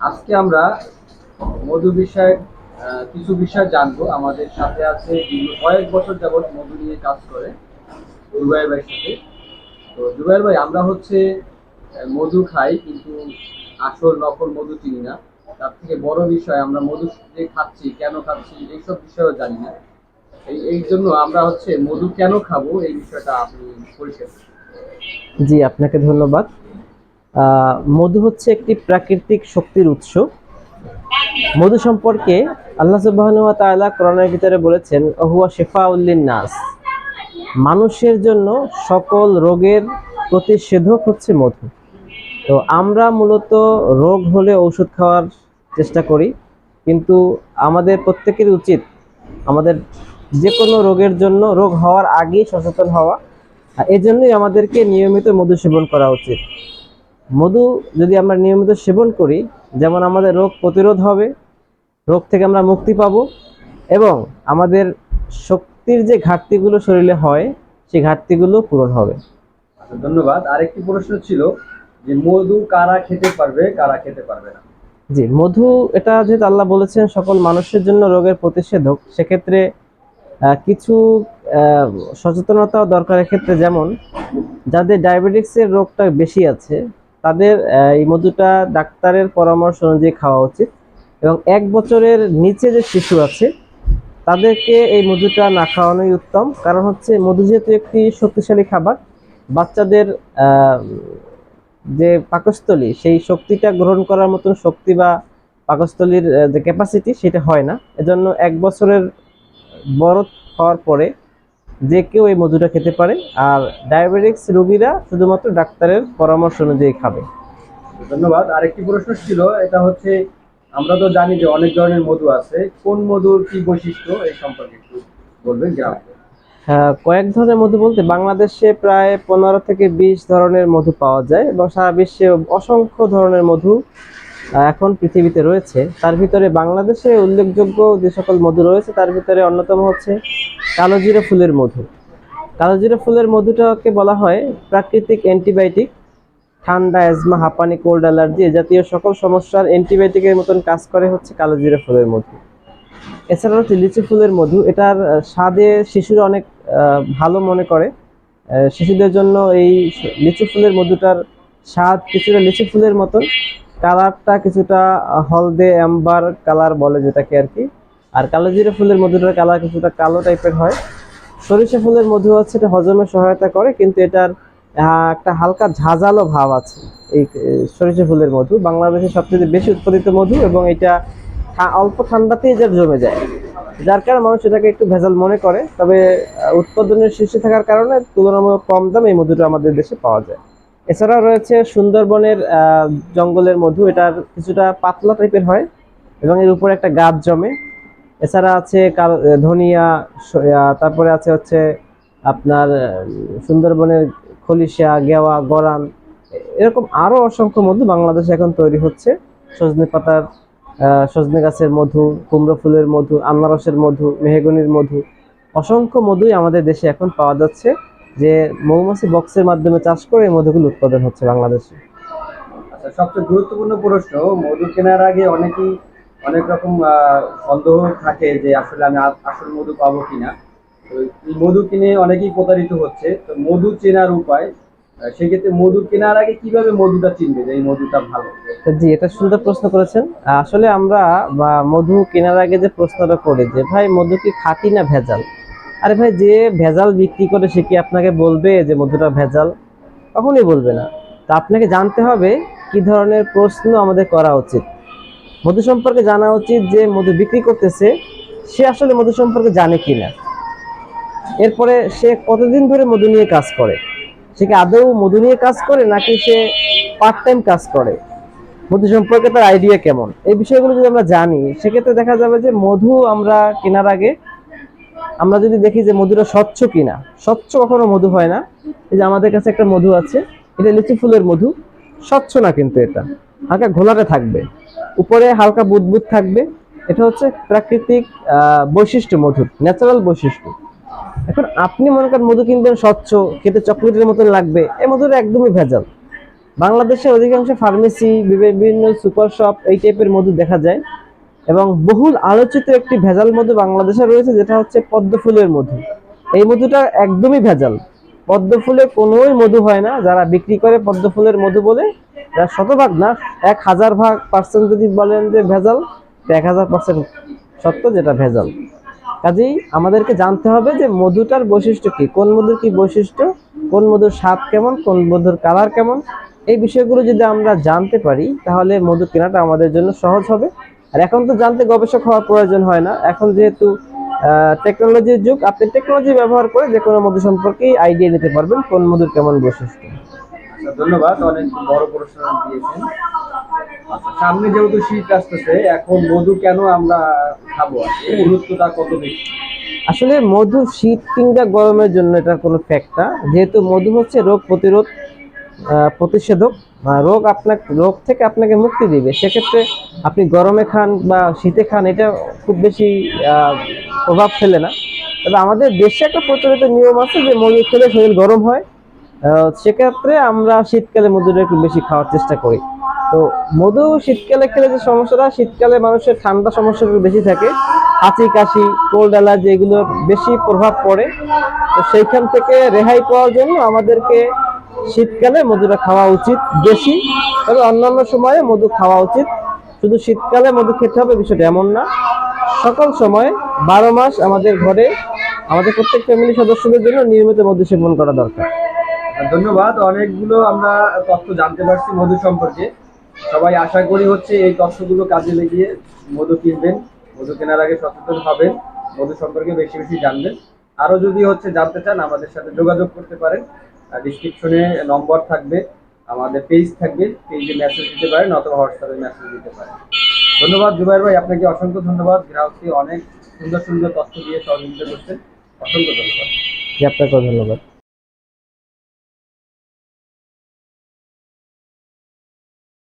আজকে আমরা মধু বিষয়ক কিছু বিষয় জানবো। আমাদের সাথে আছে যিনি কয়েক বছর যাবৎ মধু নিয়ে কাজ করে, জুবাইর ভাইয়ের সাথে। তো জুবাইর ভাই, আমরা হচ্ছে মধু খাই কিন্তু আসল নকল মধু চিনি না। তার থেকে বড় বিষয়, আমরা মধু যে খাচ্ছি, কেন খাচ্ছি, এইসব বিষয়ও জানি না। এই জন্য আমরা হচ্ছে মধু কেন খাবো, এই বিষয়টা আপনি পরিষ্কার করুন। জি, আপনাকে ধন্যবাদ। মধু হচ্ছে একটি প্রাকৃতিক শক্তির উৎস। মধু সম্পর্কে আল্লাহ সুবহানাহু ওয়া তাআলা কোরআনের ভিতরে বলেছেন, হুয়া শিফাউল লিন-নাস। মানুষের জন্য সকল রোগের প্রতিষেধক হচ্ছে মধু। তো আমরা মূলত রোগ হলে ঔষধ খাওয়ার চেষ্টা করি, কিন্তু আমাদের প্রত্যেকের উচিত আমাদের যে কোনো রোগের জন্য রোগ হওয়ার আগেই সচেতন হওয়া। আর এই জন্যই আমাদেরকে নিয়মিত মধু সেবন করা উচিত। মধু যদি আমরা নিয়মিত সেবন করি, যেমন আমাদের রোগ প্রতিরোধ হবে, রোগ থেকে আমরা মুক্তি পাবো, এবং আমাদের শক্তির যে ঘাটতিগুলো শরীরে হয় সেই ঘাটতিগুলো পূরণ হবে। আচ্ছা, ধন্যবাদ। আরেকটি প্রশ্ন ছিল যে মধু কারা খেতে পারবে, কারা খেতে পারবে না? জি, মধু, এটা যেহেতু আল্লাহ বলেছেন সকল মানুষের জন্য রোগের প্রতিষেধক, সেক্ষেত্রে কিছু আহ, সচেতনতাও দরকার এক্ষেত্রে। যেমন যাদের ডায়াবেটিক্সের রোগটা বেশি আছে, তাদের এই মধুটা ডাক্তারের পরামর্শ অনুযায়ী খাওয়া উচিত। এবং 1 বছরের নিচে যে শিশু আছে, তাদেরকে এই মধুটা না খাওয়ানোই উত্তম। কারণ হচ্ছে মধু যেহেতু একটি শক্তিশালী খাবার, বাচ্চাদের আহ, যে পাকস্থলী, সেই শক্তিটা গ্রহণ করার মতন শক্তি বা পাকস্থলীর যে ক্যাপাসিটি, সেটা হয় না। এজন্য 1 বছরের বড় হওয়ার পরে যে কেউ এই মধুটা খেতে পারে। আর ডায়াবেটিক্স রোগীরা শুধুমাত্র ডাক্তারের পরামর্শ অনুযায়ী খাবে। ধন্যবাদ। আরেকটি প্রশ্ন ছিল, এটা হচ্ছে আমরা তো জানি যে অনেক ধরনের মধু আছে, কোন মধুর কি বৈশিষ্ট্য এই সম্পর্কে একটু বলবেন গ্রাহককে। হ্যাঁ, কয়েক ধরনের মধু বলতে বাংলাদেশে প্রায় 15 থেকে 20 ধরনের মধু পাওয়া যায়, এবং সারা বিশ্বে অসংখ্য ধরনের মধু এখন পৃথিবীতে রয়েছে। তার ভিতরে বাংলাদেশে উল্লেখযোগ্য যে সকল মধু রয়েছে, তার ভিতরে অন্যতম হচ্ছে কালোজিরা ফুলের মধু। কালোজিরা ফুলের মধুটাকে বলা হয় প্রাকৃতিক অ্যান্টিবায়োটিক। ঠান্ডা, অ্যাজমা, হাঁপানি, কোল্ড অ্যালার্জি এ জাতীয় সকল সমস্যার অ্যান্টিবায়োটিকের মতন কাজ করে হচ্ছে কালোজিরা ফুলের মধু। এছাড়া হচ্ছে লিচু ফুলের মধু। এটার স্বাদে শিশুরা অনেক ভালো মনে করে। শিশুদের জন্য এই লিচু ফুলের মধুটার স্বাদ কিছুটা লিচু ফুলের মতন, কালারটা কিছুটা হলদে অ্যাম্বার কালার বলে যেটাকে আর কি। আর কালোজিরা ফুলের মধুটার কালার কিছুটা কালো টাইপের হয়। সরিষা ফুলের মধু আছে, এটা হজমে সহায়তা করে, কিন্তু এটার একটা হালকা ঝাঁঝালো ভাব আছে। এই সরিষা ফুলের মধু বাংলাদেশের সবচেয়ে বেশি উৎপাদিত মধু, এবং এটা অল্প ঠান্ডাতেই যা জমে যায়, যার কারণে মানুষ এটাকে একটু ভেজাল মনে করে। তবে উৎপাদনের শীর্ষে থাকার কারণে তুলনামূলক কম দামে এই মধুটা আমাদের দেশে পাওয়া যায়। এছাড়াও রয়েছে সুন্দরবনের জঙ্গলের মধু। এটার কিছুটা পাতলা টাইপের হয় এবং এর উপরে একটা গাছ জমে। এছাড়া আছে ধনিয়া, তারপরে আছে হচ্ছে আপনার সুন্দরবনের খলিশা, গেওয়া, গরান, এরকম আরো অসংখ্য মধু বাংলাদেশে এখন তৈরি হচ্ছে। সজনে পাতার সজনে গাছের মধু, কুমড়ো ফুলের মধু, আনারসের মধু, মেহগনির মধু, অসংখ্য মধুই আমাদের দেশে এখন পাওয়া যাচ্ছে, যে মৌমাছি বক্সের মাধ্যমে চাষ করে এই মধুগুলো উৎপাদন হচ্ছে বাংলাদেশে। আচ্ছা, সবচেয়ে গুরুত্বপূর্ণ প্রশ্ন, মধু কেনার আগে অনেকেই অনেক রকম সন্দেহ থাকে যে আসলে আমি আসল মধু পাবো কিনা। তো এই মধু কিনে অনেকেই প্রতারিত হচ্ছে। তো মধু চেনার উপায়, সেক্ষেত্রে মধু কেনার আগে কিভাবে মধুটা চিনবে যে এই মধুটা ভালো? তো জি, এটা সুন্দর প্রশ্ন করেছেন। আসলে আমরা বা মধু কেনার আগে যে প্রশ্নটা করি যে ভাই মধু কি খাঁটি না ভেজাল, আরে ভাই, যে ভেজাল বিক্রি করে সে কি আপনাকে বলবে যে মধুটা ভেজাল? কখনোই বলবে না। তা আপনাকে জানতে হবে কি ধরনের প্রশ্ন আমাদের করা উচিত। মধু সম্পর্কে জানা উচিত যে মধু বিক্রি করতেছে সে আসলে মধু সম্পর্কে জানে কিনা। এরপরে সে কতদিন ধরে মধু নিয়ে কাজ করে, সে কি আদৌ মধু নিয়ে কাজ করে নাকি সে পার্ট টাইম কাজ করে, মধু সম্পর্কে তার আইডিয়া কেমন, এই বিষয়গুলো যদি আমরা জানি, সেক্ষেত্রে দেখা যাবে যে মধু আমরা কেনার আগে আমরা যদি দেখি যে মধুটা স্বচ্ছ কিনা। স্বচ্ছ কখনো মধু হয় না। এই যে আমাদের কাছে একটা মধু আছে, এটা লিচু ফুলের মধু, স্বচ্ছ না, কিন্তু এটা হালকা ঘোলাটে থাকবে, উপরে হালকা বুদবুদ থাকবে। এটা হচ্ছে প্রাকৃতিক বৈশিষ্ট্য, মধুর ন্যাচারাল বৈশিষ্ট্য। এখন আপনি মনে করেন মধু কিনবেন স্বচ্ছ, খেতে চকলেটের মতন লাগবে, এই মধুটা একদমই ভেজাল। বাংলাদেশের অধিকাংশ ফার্মেসি, বিভিন্ন সুপার শপ এই টাইপের মধু দেখা যায়। এবং বহুল আলোচিত একটি ভেজাল মধু বাংলাদেশে রয়েছে, যেটা হচ্ছে পদ্ম ফুলের মধু। এই মধুটা একদমই ভেজাল। পদ্ম ফুলে কোনোই মধু হয় না। যারা বিক্রি করে পদ্ম ফুলের মধু বলে, এরা শতভাগ না, 1000% যদি বলেন যে ভেজাল, 1000% সত্য যেটা ভেজাল। কাজেই আমাদেরকে জানতে হবে যে মধুটার বৈশিষ্ট্য কি, কোন মধুর কি বৈশিষ্ট্য, কোন মধুর স্বাদ কেমন, কোন মধুর কালার কেমন। এই বিষয়গুলো যদি আমরা জানতে পারি, তাহলে মধু কেনাটা আমাদের জন্য সহজ হবে। আর এখন তো জানতে গবেষক হওয়ার প্রয়োজন হয় না। এখন যেহেতু টেকনোলজির যুগ, আপনি টেকনোলজি ব্যবহার করে যে কোনো মধু সম্পর্কে আইডিয়া নিতে পারবেন কোন মধুর কেমন বৈশিষ্ট্য। আচ্ছা, ধন্যবাদ, অনেক বড় প্রশ্ন দিয়েছেন। আচ্ছা, সামনে যেহেতু শীত আসতেছে, এখন মধু কেন আমরা খাবো, এর গুরুত্বটা কত বেশি? আসলে মধু শীত কিংবা গরমের জন্য এটা কোনো ফ্যাক্ট না। যেহেতু মধু হচ্ছে রোগ প্রতিরোধ, প্রতিষেধক। রোগ থেকে আপনাকে মুক্তি দিবে। সেক্ষেত্রে আপনি গরমে খান বা শীতে খান, এটা খুব বেশি প্রভাব ফেলে না। তবে আমাদের দেশে একটা প্রচলিত নিয়ম আছে যে মধু খেলে শরীর গরম হয়। সেক্ষেত্রে আমরা শীতকালে মধুটা একটু বেশি খাওয়ার চেষ্টা করি। তো মধু শীতকালে খেলে যে সমস্যাটা, শীতকালে মানুষের ঠান্ডা সমস্যা একটু বেশি থাকে, হাঁচি কাশি, কোল্ড অ্যালার্জি এগুলোর বেশি প্রভাব পড়ে। তো সেইখান থেকে রেহাই পাওয়ার জন্য আমাদেরকে শীতকালে মধুটা খাওয়া উচিত বেশি। তবে অন্যান্য সময়ে মধু খাওয়া উচিত। শুধু শীতকালে মধু খেতে হবে বিষয়টা এমন না। সকল সময় 12 মাস আমাদের ঘরে, আমাদের প্রত্যেক ফ্যামিলি সদস্যদের জন্য নিয়মিত মধু সেবন করা দরকার। ধন্যবাদ, অনেকগুলো আমরা তথ্য জানতে পারছি মধু সম্পর্কে। সবাই আশা করি হচ্ছে এই তথ্যগুলো কাজে লাগিয়ে মধু কিনবেন, মধু কেনার আগে সচেতন হবেন, মধু সম্পর্কে বেশি বেশি জানবেন। আরো যদি হচ্ছে জানতে চান, আমাদের সাথে যোগাযোগ করতে পারেন। ডিসক্রিপশনে নম্বর থাকবে, আমাদের পেজ থাকবে, পেজে মেসেজ দিতে পারেন অথবা হোয়াটসঅ্যাপে মেসেজ দিতে পারেন। ধন্যবাদ জুবাইর ভাই, আপনাকে অসংখ্য ধন্যবাদ। গ্রাহককে অনেক সুন্দর সুন্দর তথ্য দিয়ে সহযোগিতা করছেন। অসংখ্য ধন্যবাদ। জি, আপনাকেও ধন্যবাদ।